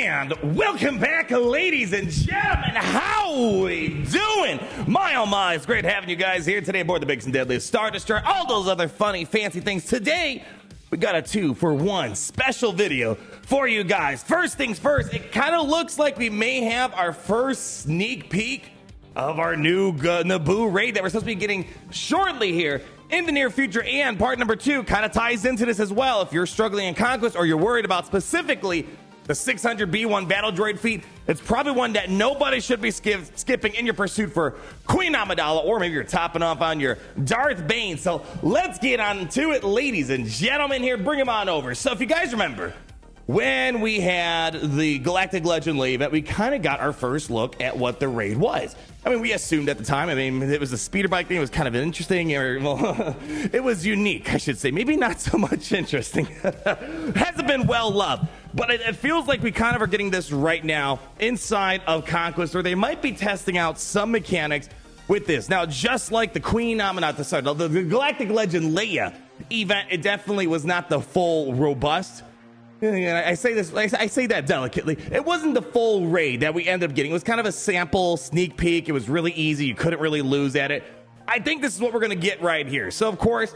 And welcome back, ladies and gentlemen. How we doing? My oh my, it's great having you guys here today aboard the biggest and deadliest Star Destroyer, all those other funny, fancy things. Today, we got a 2-for-1 special video for you guys. First things first, it kind of looks like we may have our first sneak peek of our new Naboo raid that we're supposed to be getting shortly here in the near future. And part number 2 kind of ties into this as well. If you're struggling in Conquest or you're worried about specifically the 600 B1 Battle Droid feat, it's probably one that nobody should be skipping in your pursuit for Queen Amidala, or maybe you're topping off on your Darth Bane. So let's get on to it, ladies and gentlemen here. Bring them on over. So if you guys remember, when we had the Galactic Legend Lay event, we kind of got our first look at what the raid was. I mean, we assumed at the time, it was a speeder bike thing. It was kind of interesting, or, well, it was unique, I should say. Maybe not so much interesting. Hasn't been well loved. But it feels like we kind of are getting this right now inside of Conquest, where they might be testing out some mechanics with this. Now, just like the Queen Amidala, the Galactic Legend Leia event, it definitely was not the full robust. I say this, I say that delicately. It wasn't the full raid that we ended up getting. It was kind of a sample sneak peek. It was really easy. You couldn't really lose at it. I think this is what we're going to get right here. So, of course,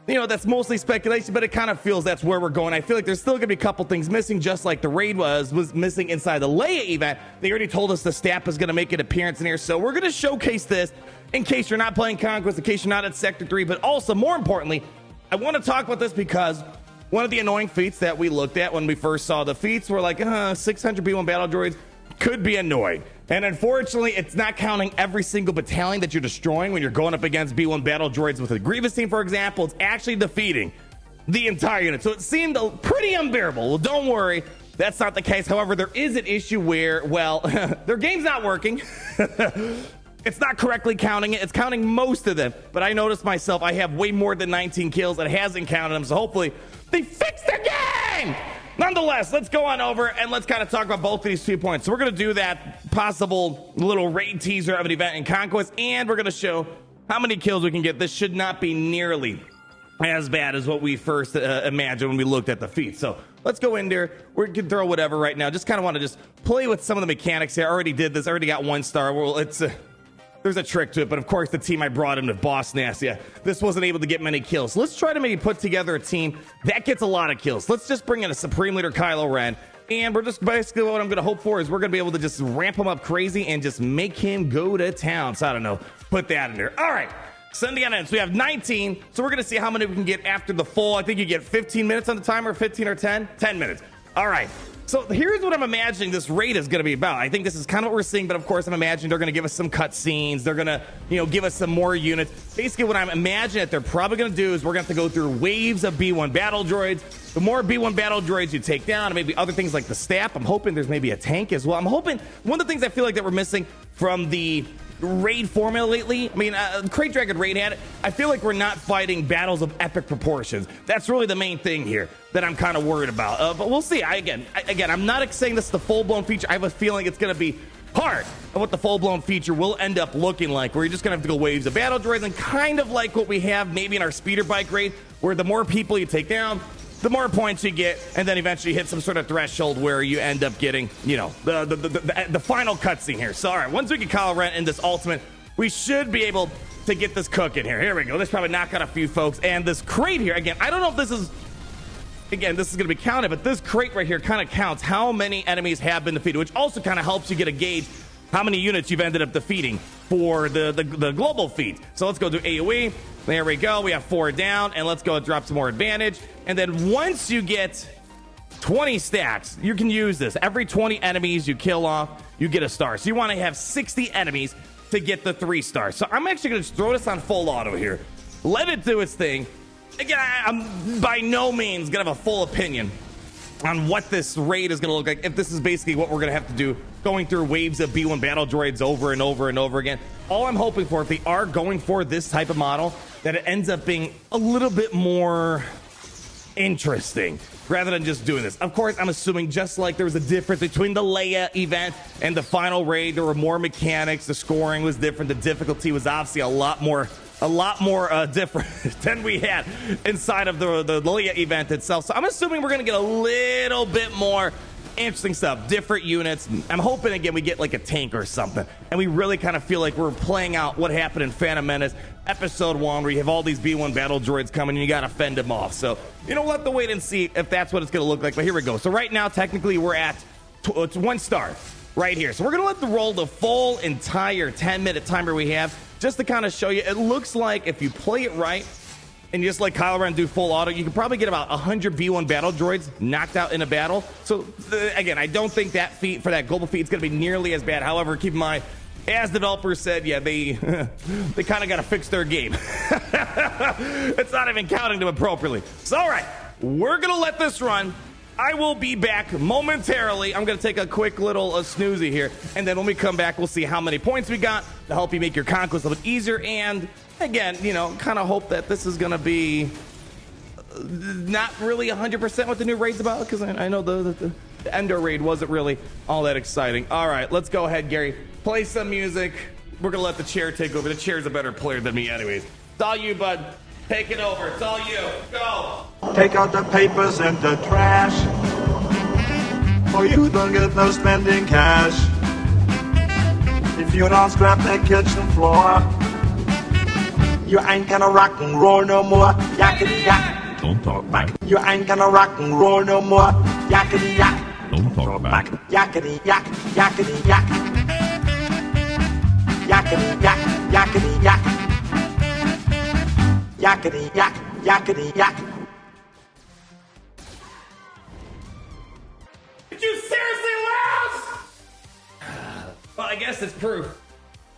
you know, that's mostly speculation, but it kind of feels that's where we're going. I feel like there's still going to be a couple things missing, just like the raid was missing inside the Leia event. They already told us the staff is going to make an appearance in here, so we're going to showcase this in case you're not playing Conquest, in case you're not at Sector 3, but also, more importantly, I want to talk about this because one of the annoying feats that we looked at when we first saw the feats were like, 600 B1 Battle Droids could be annoying. And unfortunately, it's not counting every single battalion that you're destroying when you're going up against B1 Battle Droids with a Grievous team, for example. It's actually defeating the entire unit. So it seemed pretty unbearable. Well, don't worry. That's not the case. However, there is an issue where, well, their game's not working. It's not correctly counting it. It's counting most of them. But I noticed myself, I have way more than 19 kills. It hasn't counted them. So hopefully they fix the game. Nonetheless, let's go on over and let's kind of talk about both of these 2 points. So we're going to do that possible little raid teaser of an event in Conquest, and we're going to show how many kills we can get. This should not be nearly as bad as what we first imagined when we looked at the feat. So let's go in there. We can throw whatever right now. Just kind of want to just play with some of the mechanics here. I already did this. I already got 1 star. Well, it's there's a trick to it, but of course the team I brought in with Boss Nasty, this wasn't able to get many kills. So let's try to maybe put together a team that gets a lot of kills. Let's just bring in a Supreme Leader Kylo Ren, and we're just basically what I'm going to hope for is we're going to be able to just ramp him up crazy and just make him go to town. So I don't know, put that in there. All right, sending on in. So we have 19, so we're going to see how many we can get after the full. I think you get 15 minutes on the timer, 15 or 10? 10 minutes. All right. So here's what I'm imagining this raid is going to be about. I think this is kind of what we're seeing, but of course I'm imagining they're going to give us some cutscenes. They're going to, give us some more units. Basically what I'm imagining that they're probably going to do is we're going to have to go through waves of B1 Battle Droids. The more B1 Battle Droids you take down, and maybe other things like the staff. I'm hoping there's maybe a tank as well. I'm hoping one of the things I feel like that we're missing from the raid formula lately, Crate Dragon raid had it. I feel like we're not fighting battles of epic proportions. That's really the main thing here that I'm kind of worried about. But we'll see. Again, I'm not saying this is the full-blown feature. I have a feeling it's going to be part of what the full-blown feature will end up looking like, where you're just going to have to go waves of battle droids, and kind of like what we have maybe in our speeder bike raid, where the more people you take down, the more points you get, and then eventually hit some sort of threshold where you end up getting, the final cutscene here. So, all right, once we get Kylo Ren in this ultimate, we should be able to get this cooking here. Here we go. This probably knock out a few folks. And this crate here, again, I don't know if this is, this is going to be counted, but this crate right here kind of counts how many enemies have been defeated, which also kind of helps you get a gauge how many units you've ended up defeating for the global feat. So let's go do AoE. There we go. We have 4 down, and let's go drop some more advantage. And then once you get 20 stacks, you can use this. Every 20 enemies you kill off, you get a star. So you want to have 60 enemies to get the 3 stars. So I'm actually going to throw this on full auto here. Let it do its thing. Again, I'm by no means going to have a full opinion on what this raid is going to look like, if this is basically what we're going to have to do, going through waves of B1 Battle Droids over and over and over again. All I'm hoping for, if they are going for this type of model, that it ends up being a little bit more interesting rather than just doing this. Of course, I'm assuming just like there was a difference between the Leia event and the final raid, there were more mechanics, the scoring was different, the difficulty was obviously a lot more different than we had inside of the Leia event itself. So I'm assuming we're going to get a little bit more Interesting stuff, different units. I'm hoping again we get like a tank or something, and we really kind of feel like we're playing out what happened in Phantom Menace Episode 1, where you have all these B1 battle droids coming and you gotta fend them off. So we'll have to wait and see if that's what it's gonna look like. But here we go. So right now, technically, we're at 1 star right here. So we're gonna let the roll the full entire 10-minute timer we have, just to kind of show you. It looks like if you play it right, and just like Kylo Ren do full auto, you can probably get about 100 V1 battle droids knocked out in a battle. So again, I don't think that feat for that global feat is going to be nearly as bad. However, keep in mind, as developers said, yeah, they they kind of got to fix their game. It's not even counting them appropriately. So all right, we're going to let this run. I will be back momentarily. I'm going to take a quick little snoozy here, and then when we come back, we'll see how many points we got to help you make your conquest a little bit easier. And again, kind of hope that this is going to be not really 100% what the new raid's about, because I know the Endor raid wasn't really all that exciting. All right, let's go ahead, Gary. Play some music. We're going to let the chair take over. The chair's a better player than me anyways. It's all you, bud. Take it over. It's all you. Go. Take out the papers and the trash, or you don't get no spending cash. If you don't scrap that kitchen floor, you ain't gonna rock and roll no more. Yakety yak. Don't talk back. You ain't gonna rock and roll no more. Yakety yak. Don't talk back. Yakety yak. Yakety yak. Yakety yak. Yakety yak. Yakety yak. Yakety yak. Did you seriously lose? Well, I guess it's proof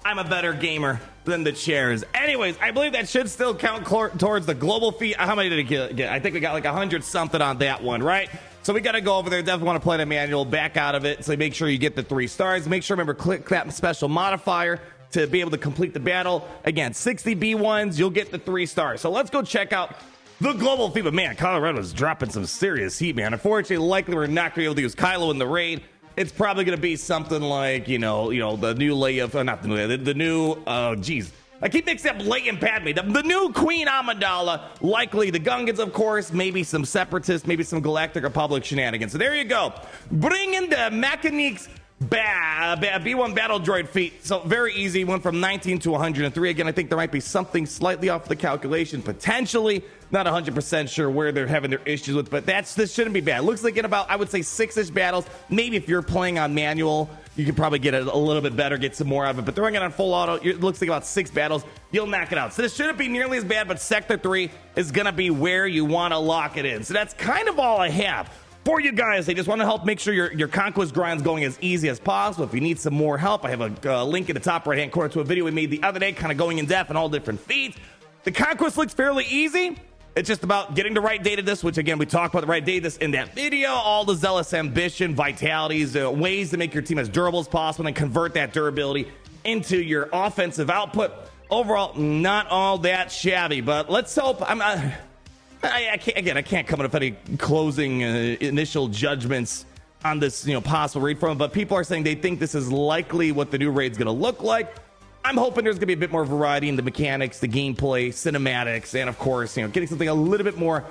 I'm a better gamer than the chairs. Anyways, I believe that should still count towards the global feat. How many did it get? I think we got like 100 something on that one, right? So we got to go over there. Definitely want to play the manual, back out of it. So make sure you get the 3 stars. Make sure, remember, click that special modifier to be able to complete the battle. Again, 60 B1s, you'll get the 3 stars. So let's go check out the global feat. But man, Colorado's dropping some serious heat, man. Unfortunately, likely we're not going to be able to use Kylo in the raid. It's probably going to be something like, the new Leia, not the new, the new, geez. I keep mixing up Leia and Padme. The new Queen Amidala, likely the Gungans, of course, maybe some Separatists, maybe some Galactic Republic shenanigans. So there you go. Bring in the Mechaniques B1 Battle Droid feat. So very easy. Went from 19 to 103. Again, I think there might be something slightly off the calculation, potentially. Not 100% sure where they're having their issues with, but this shouldn't be bad. Looks like in about, I would say, 6-ish battles. Maybe if you're playing on manual, you could probably get it a little bit better, get some more out of it. But throwing it on full auto, it looks like about 6 battles, you'll knock it out. So this shouldn't be nearly as bad, but Sector 3 is going to be where you want to lock it in. So that's kind of all I have for you guys. I just want to help make sure your conquest grind's going as easy as possible. If you need some more help, I have a link in the top right-hand corner to a video we made the other day, kind of going in depth on all different feats. The conquest looks fairly easy. It's just about getting the right data this, which again, we talked about the right data this in that video, all the zealous ambition, vitalities, ways to make your team as durable as possible and convert that durability into your offensive output. Overall, not all that shabby, but let's hope. I can't come up with any closing initial judgments on this, possible raid from, but people are saying they think this is likely what the new raid's going to look like. I'm hoping there's going to be a bit more variety in the mechanics, the gameplay, cinematics, and of course, getting something a little bit more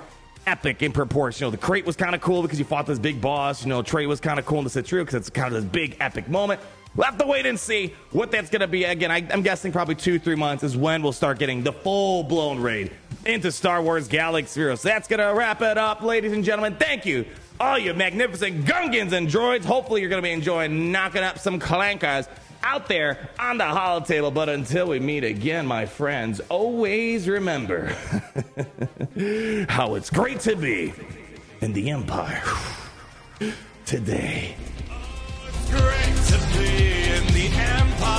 epic in proportion. The crate was kind of cool because you fought this big boss. Trey was kind of cool in the Citreo because it's kind of this big epic moment. We'll have to wait and see what that's going to be. Again, I'm guessing probably 2-3 months is when we'll start getting the full-blown raid into Star Wars Galaxy Heroes. So that's going to wrap it up, ladies and gentlemen. Thank you, all you magnificent Gungans and droids. Hopefully you're going to be enjoying knocking up some clankers out there on the holotable. But until we meet again, my friends, always remember how it's great to be in the Empire today. It's great to be in the Empire.